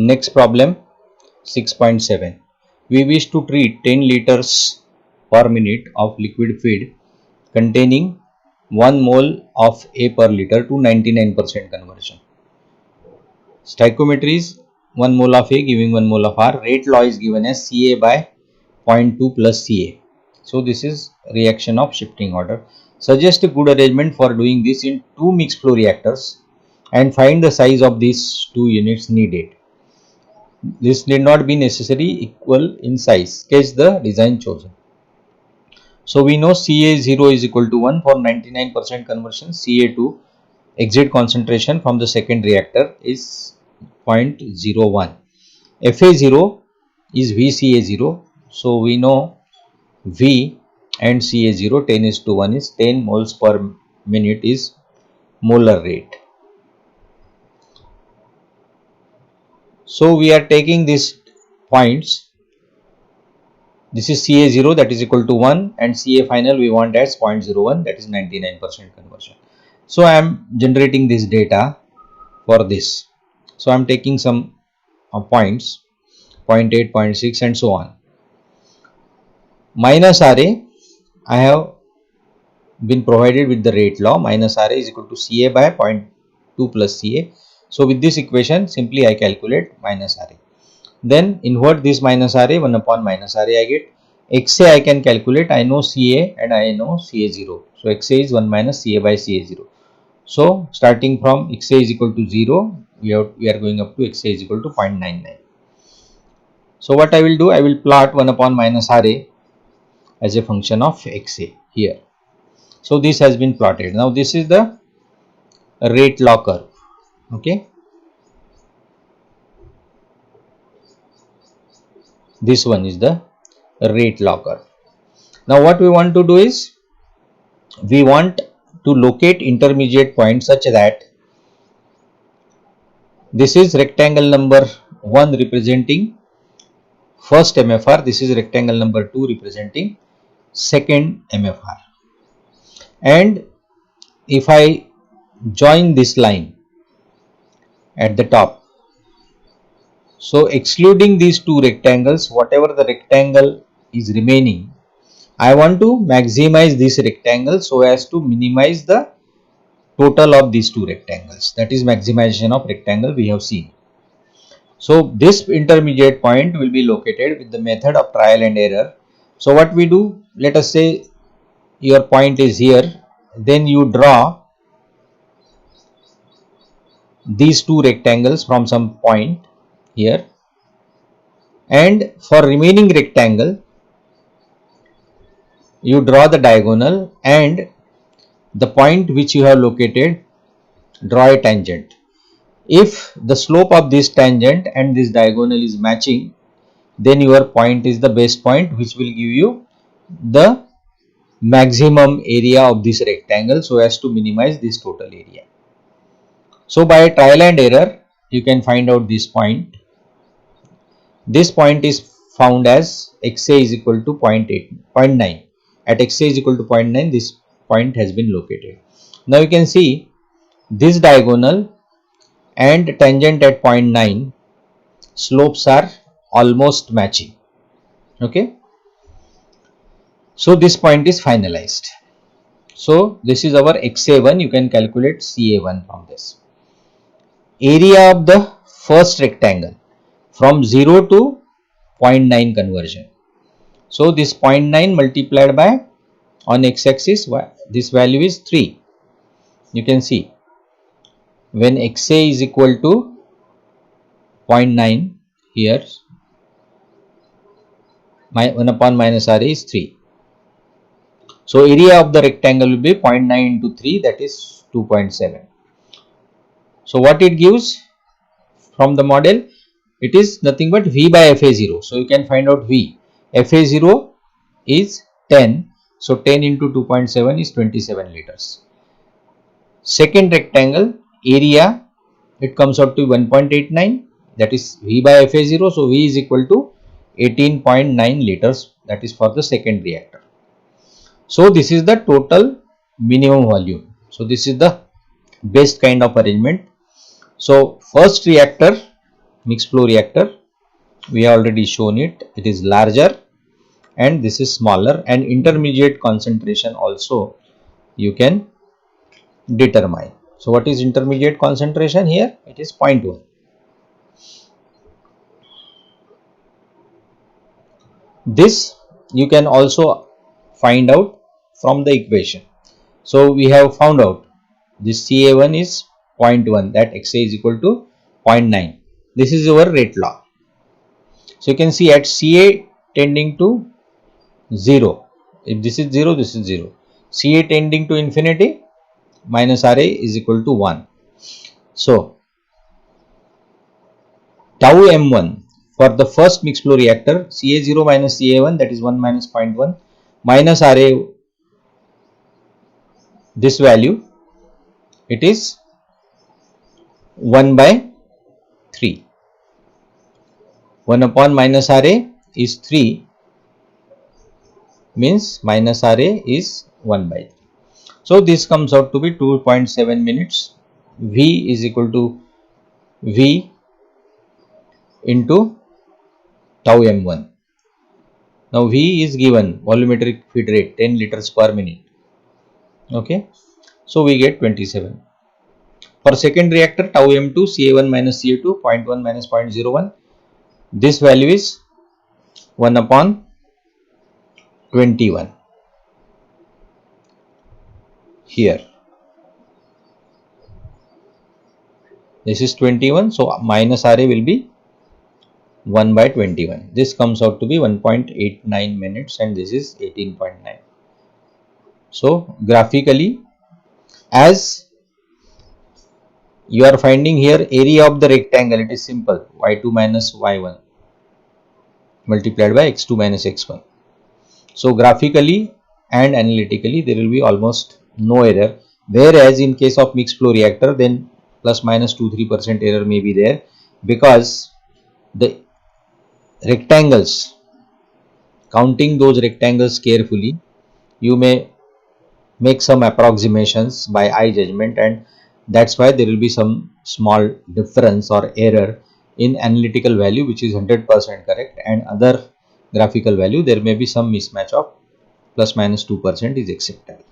Next problem 6.7. We wish to treat 10 liters per minute of liquid feed containing 1 mole of A per liter to 99% conversion. Stoichiometry is 1 mole of A giving 1 mole of R. Rate law is given as Ca by 0.2 plus Ca. So this is reaction of shifting order. Suggest a good arrangement for doing this in 2 mixed flow reactors and find the size of these 2 units needed. This need not be necessary equal in size. Sketch the design chosen. So we know Ca0 is equal to 1 for 99% conversion. Ca2 exit concentration from the second reactor is 0.01. Fa0 is Vca0. So we know V and Ca0 10:1 is 10 moles per minute is molar rate. So we are taking these points. This is Ca0 that is equal to 1 and Ca final we want as 0.01, that is 99% conversion. So I am generating this data for this. So I am taking some points 0.8, 0.6 and so on. Minus Ra, I have been provided with the rate law. Minus Ra is equal to Ca by 0.2 plus Ca. So with this equation simply I calculate minus Ra. Then invert this minus Ra, 1 upon minus Ra I get. Xa I can calculate, I know Ca and I know Ca0. So Xa is 1 minus Ca by Ca0. So starting from Xa is equal to 0, we are going up to Xa is equal to 0.99. So what I will do, I will plot 1 upon minus Ra as a function of Xa here. So this has been plotted. Now this is the rate law curve. Okay. This one is the rate law curve. Now what we want to do is, we want to locate intermediate points such that this is rectangle number 1 representing first MFR, this is rectangle number 2 representing second MFR, and if I join this line at the top, so excluding these two rectangles, whatever the rectangle is remaining, I want to maximize this rectangle so as to minimize the total of these two rectangles. That is maximization of rectangle we have seen. So this intermediate point will be located with the method of trial and error. So what we do, let us say your point is here, then you draw these two rectangles from some point here, and for remaining rectangle you draw the diagonal, and the point which you have located, draw a tangent. If the slope of this tangent and this diagonal is matching, then your point is the base point which will give you the maximum area of this rectangle so as to minimize this total area. So by trial and error you can find out this point. This point is found as Xa is equal to 0.9. At Xa is equal to 0.9, this point has been located. Now you can see this diagonal and tangent at 0.9 slopes are almost matching. Okay. So this point is finalized. So this is our Xa1. You can calculate Ca1 from this. Area of the first rectangle from 0 to 0.9 conversion. So this 0.9 multiplied by, on x-axis this value is 3. You can see when Xa is equal to 0.9, here 1 upon minus Ra is 3. So area of the rectangle will be 0.9 into 3, that is 2.7. So what it gives from the model, it is nothing but V by Fa0. So you can find out V. Fa0 is 10. So 10 into 2.7 is 27 liters. Second rectangle area, it comes out to 1.89, that is V by Fa0. So V is equal to 18.9 liters, that is for the second reactor. So this is the total minimum volume. So this is the best kind of arrangement. So first reactor mixed flow reactor, we have already shown it. It is larger and this is smaller, and intermediate concentration also you can determine. So what is intermediate concentration here? It is 0.1. This you can also find out from the equation. So we have found out this Ca1 is 0.1, that Xa is equal to 0.9. This is our rate law. So you can see at Ca tending to 0, if this is 0, this is 0. Ca tending to infinity, minus Ra is equal to 1. So tau m1 for the first mixed flow reactor, Ca0 minus Ca1, that is 1 minus 0.1, minus Ra, this value, it is 1 by 3. 1 upon minus Ra is 3, means minus Ra is 1 by 3. So this comes out to be 2.7 minutes. V is equal to V into tau m1. Now V is given volumetric feed rate 10 liters per minute. Okay, so we get 27. For second reactor, tau m2 Ca1 minus Ca2, 0.1 minus 0.01. This value is 1 upon 21 here. This is 21, so minus Ra will be 1 by 21. This comes out to be 1.89 minutes and this is 18.9. So graphically, as you are finding here area of the rectangle, it is simple, y2 minus y1 multiplied by x2 minus x1. So graphically and analytically there will be almost no error, whereas in case of mixed flow reactor then plus minus 2-3% error may be there, because the rectangles, counting those rectangles carefully, you may make some approximations by eye judgment, and that's why there will be some small difference or error in analytical value which is 100% correct, and other graphical value there may be some mismatch of plus minus 2% is acceptable.